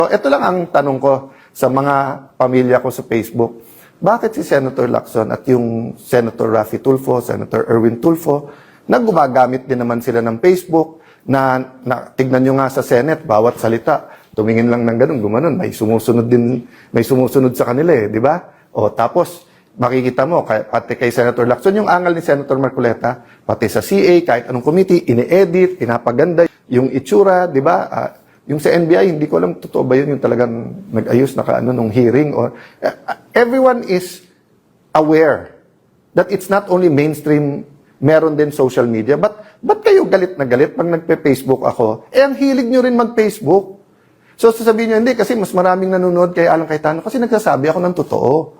So, ito lang ang tanong ko sa mga pamilya ko sa Facebook. Bakit si Senator Lacson at yung Senator Raffy Tulfo, Senator Erwin Tulfo, na gumagamit din naman sila ng Facebook, na tignan nyo nga sa Senate, bawat salita, tumingin lang ng ganun, gumanon, may sumusunod sa kanila di ba? O tapos, makikita mo, pati kay Senator Lacson, yung angal ni Senator Marcoleta, pati sa CA, kahit anong committee, ini-edit, pinapaganda, yung itsura, di ba? Yung sa NBI, hindi ko alam, totoo ba yun, yung talagang nag-ayos, nung hearing, or everyone is aware that it's not only mainstream, meron din social media, but kayo galit na galit pag nagpe-Facebook ako? Ang hilig nyo rin mag-Facebook. So, sasabihin nyo, hindi, kasi mas maraming nanonood kay Alan Cayetano, kasi nagsasabi ako ng totoo.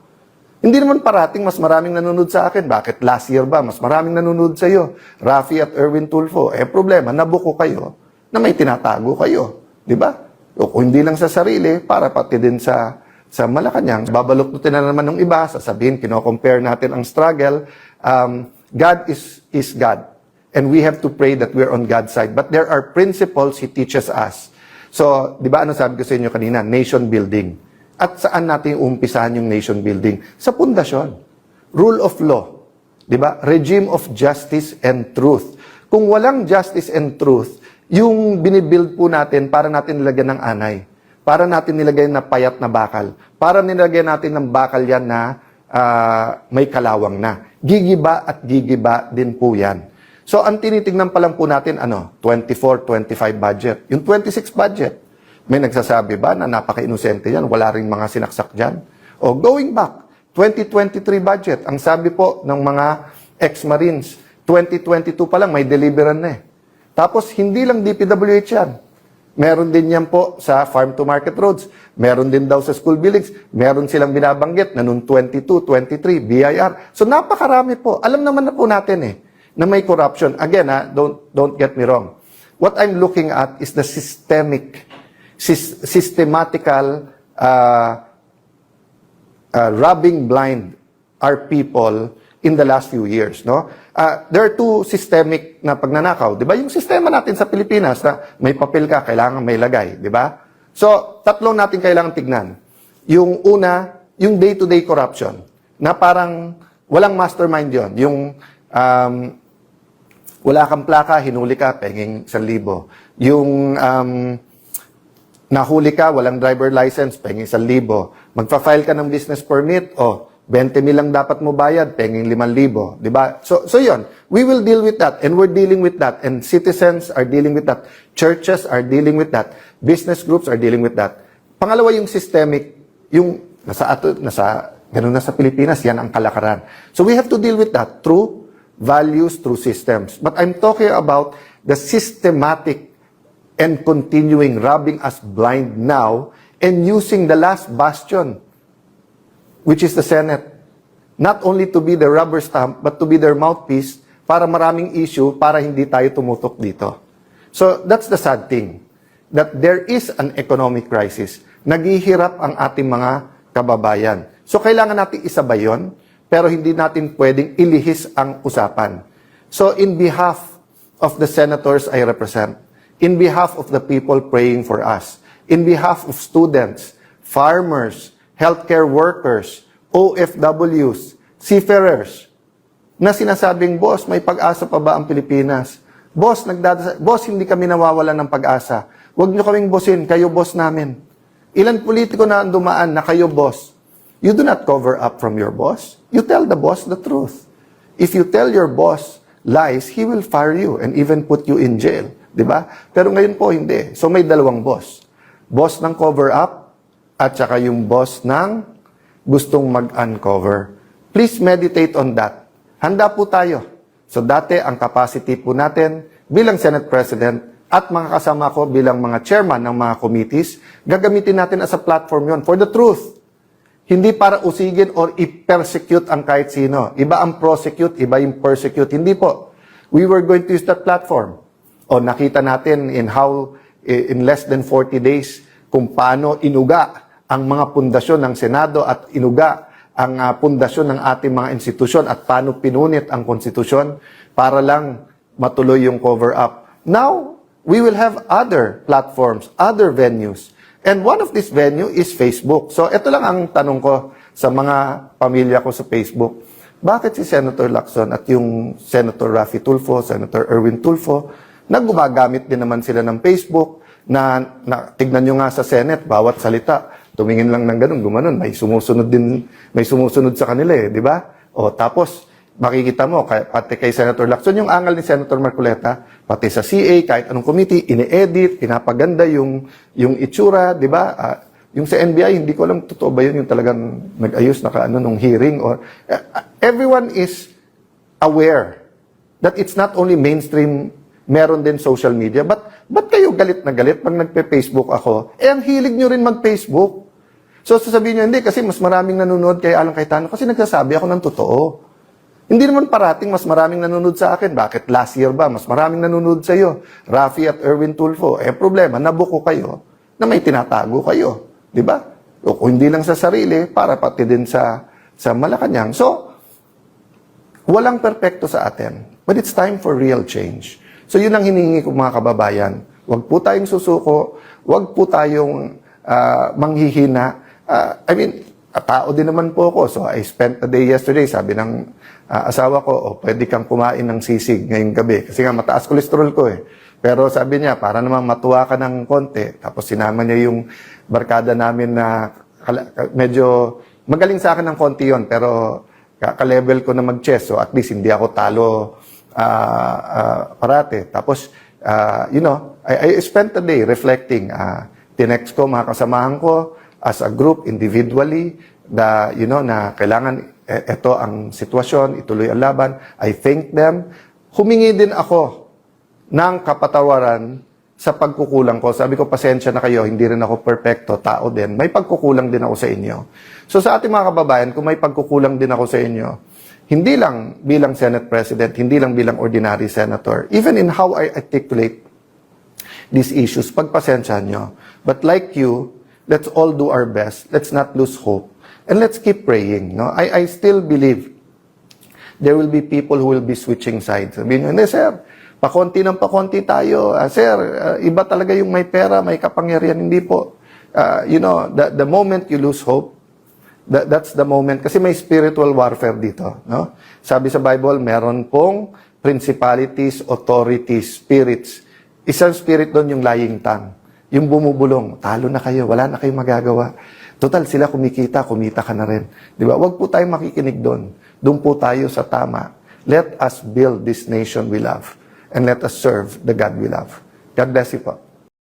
Hindi naman parating mas maraming nanonood sa akin. Bakit last year ba? Mas maraming nanonood sa iyo. Raffy at Erwin Tulfo. Problema, nabuko kayo na may tinatago kayo. Di ba? O kung hindi lang sa sarili, para pati din sa Malacanang. Babaluktutin na naman ng iba, sasabihin, kino-compare natin ang struggle. God is God. And we have to pray that we're on God's side. But there are principles He teaches us. So, di ba ano sabi ko sa inyo kanina? Nation building. At saan natin umpisahan yung nation building? Sa pundasyon. Rule of law. Di ba? Regime of justice and truth. Kung walang justice and truth, yung binibuild po natin para natin nilagyan ng anay. Para natin nilagyan na payat na bakal. Para nilagyan natin ng bakal yan na may kalawang na. Gigiba at gigiba din po yan. So, ang tinitignan pa lang po natin, 24-25 budget. Yung 26 budget. May nagsasabi ba na napaka-inosente yan? Wala rin mga sinaksak dyan? O going back, 2023 budget, ang sabi po ng mga ex-Marines, 2022 pa lang may deliveran na Tapos, hindi lang DPWH yan. Meron din yan po sa farm-to-market roads. Meron din daw sa school buildings. Meron silang binabanggit na noong 22, 23, BIR. So, napakarami po. Alam naman na po natin na may corruption. Again, don't get me wrong. What I'm looking at is the systematical robbing blind our people in the last few years. No? There are two systemic na pagnanakaw. Di ba? Yung sistema natin sa Pilipinas na may papel ka, kailangan may lagay. Di ba? So, tatlong natin kailangan tignan. Yung una, yung day-to-day corruption na parang walang mastermind yon. Yung wala kang plaka, hinuli ka, penging 1,000. Yung nahuli ka, walang driver license, penging 1,000. Magpa-file ka ng business permit, 20,000 lang dapat mo bayad, penging 5,000. Diba? So yun, we will deal with that, and we're dealing with that, and citizens are dealing with that, churches are dealing with that, business groups are dealing with that. Pangalawa, yung systemic, yung ganun na sa Pilipinas, yan ang kalakaran. So we have to deal with that through values, through systems. But I'm talking about the systematic and continuing robbing us blind now and using the last bastion, which is the Senate, not only to be the rubber stamp, but to be their mouthpiece para maraming issue para hindi tayo tumutok dito. So that's the sad thing, that there is an economic crisis. Naghihirap ang ating mga kababayan. So kailangan natin isabay yun, pero hindi natin pwedeng ilihis ang usapan. So in behalf of the senators I represent, in behalf of the people praying for us, in behalf of students, farmers, healthcare workers, OFWs, seafarers, na sinasabing, boss, may pag-asa pa ba ang Pilipinas? Boss, boss, hindi kami nawawalan ng pag-asa. Huwag niyo kaming bossin, kayo boss namin. Ilan politiko na ang dumaan na kayo boss? You do not cover up from your boss. You tell the boss the truth. If you tell your boss lies, he will fire you and even put you in jail. Diba? Pero ngayon po, hindi. So may dalawang boss. Boss ng cover up at saka yung boss ng gustong mag-uncover. Please meditate on that. Handa po tayo. So dati, ang capacity po natin bilang Senate President at mga kasama ko bilang mga chairman ng mga committees, gagamitin natin as a platform yon for the truth. Hindi para usigin or i-persecute ang kahit sino. Iba ang prosecute, iba yung persecute. Hindi po. We were going to use that platform. O nakita natin in less than 40 days kung paano inuga ang mga pundasyon ng Senado at inuga ang pundasyon ng ating mga institusyon at paano pinunit ang konstitusyon para lang matuloy yung cover-up. Now, we will have other platforms, other venues And one of this venue is Facebook. So ito lang ang tanong ko sa mga pamilya ko sa Facebook. Bakit si Senator Lacson at yung Senator Raffy Tulfo, Senator Erwin Tulfo, na gumagamit din naman sila ng Facebook na tignan nyo nga sa Senate, bawat salita, tumingin lang ng ganun, gumanon, may sumusunod sa kanila di ba? O tapos, makikita mo, pati kay Senator Lacson, yung angal ni Senator Marcoleta, pati sa CA, kahit anong committee, ini-edit, pinapaganda yung itsura, di ba? Yung sa NBI, hindi ko alam, totoo ba yun, yung talagang nag-ayos nung hearing, or everyone is aware that it's not only mainstream, meron din social media, ba't kayo galit na galit pag nagpe-Facebook ako? Ang hilig nyo rin mag-Facebook. So, sasabihin nyo, hindi, kasi mas maraming nanonood kay Alan Cayetano, kasi nagsasabi ako ng totoo. Hindi naman parating mas maraming nanonood sa akin. Bakit last year ba? Mas maraming nanonood sa iyo. Raffy at Erwin Tulfo. Problema, nabuko kayo na may tinatago kayo. Di ba? O kung hindi lang sa sarili, para pati din sa Malacanang. So, walang perpekto sa atin. But it's time for real change. So, yun ang hinihingi ko mga kababayan. Huwag po tayong susuko. Huwag po tayong manghihina. Tao din naman po ako. So, I spent a day yesterday, sabi ng asawa ko, pwede kang kumain ng sisig ngayong gabi. Kasi nga, mataas kolesterol ko Pero sabi niya, para naman matuwa ka ng konti. Tapos sinama niya yung barkada namin na medyo magaling sa akin ng konti yon, pero ka-level ko na mag-chess. So, at least hindi ako talo parate. Tapos, I spent a day reflecting. Tinext ko mga kasamahan ko, as a group, individually, na kailangan ito ang sitwasyon, ituloy ang laban. I thank them. Humingi din ako ng kapatawaran sa pagkukulang ko. Sabi ko, pasensya na kayo, hindi rin ako perfecto, tao din. May pagkukulang din ako sa inyo. So sa ating mga kababayan, kung may pagkukulang din ako sa inyo, hindi lang bilang Senate President, hindi lang bilang ordinary senator, even in how I articulate these issues, pagpasensyahan nyo. But like you, let's all do our best. Let's not lose hope. And let's keep praying. No? I still believe there will be people who will be switching sides. Sabihin nyo, hindi sir, pakonti ng pakonti tayo. Sir, iba talaga yung may pera, may kapangyarihan. Hindi po. The moment you lose hope, that's the moment. Kasi may spiritual warfare dito. No? Sabi sa Bible, meron pong principalities, authorities, spirits. Isang spirit doon yung lying tongue. Yung bumubulong, talo na kayo, wala na kayong magagawa. Total, sila kumita ka na rin. Di ba? Huwag po tayong makikinig doon. Doon po tayo sa tama. Let us build this nation we love. And let us serve the God we love. God bless you po.